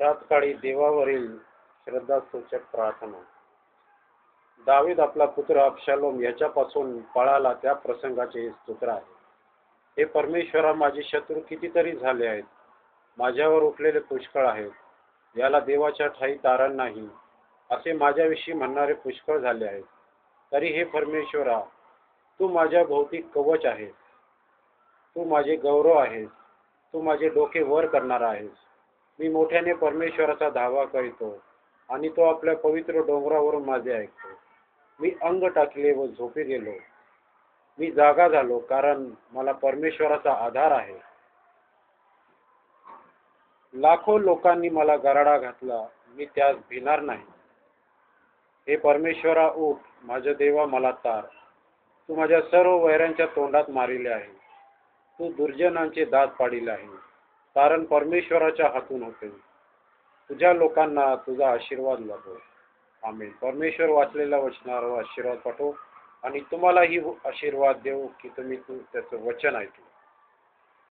प्रातकाळी देवावरील श्रद्धासूचक प्रार्थना. दावीद आपला पुत्र अबशालोम याच्यापासून पळाला त्या प्रसंगाचे हे स्तोत्र आहे. हे परमेश्वरा, माझे शत्रू कितीतरी झाले आहेत, माझ्यावर उठलेले पुष्कळ आहेत. याला देवाच्या ठाई तारण नाही असे माझ्याविषयी म्हणणारे पुष्कळ झाले आहेत. तरी हे परमेश्वरा, तू माझ्या भोवती कवच आहेस, तू माझे गौरव आहेस, तू माझे डोके वर करणार आहेस. मी मोठ्याने परमेश्वराचा धावा करीतो आणि तो आपल्या पवित्र डोंगरावरून माझे ऐकतो. मी अंग टाकले व झोपी गेलो. मी जागा झालो, कारण मला परमेश्वराचा आधार आहे. लाखो लोकांनी मला गराडा घातला, मी त्यास भिणार नाही. हे परमेश्वरा, उठ, माझ्या देवा मला तार. तू माझ्या सर्व वैऱ्यांच्या तोंडात मारिले आहे. तू दुर्जनांचे दात पाडिले आहे, कारण परमेश्वराच्या हातून होते. तुझ्या लोकांना तुझा आशीर्वाद लाभो. आमेन. परमेश्वर वाचलेल्या वचनावर आशीर्वाद पाठवो आणि तुम्हालाही आशीर्वाद देऊ की तुम्ही त्याचं वचन ऐकलं.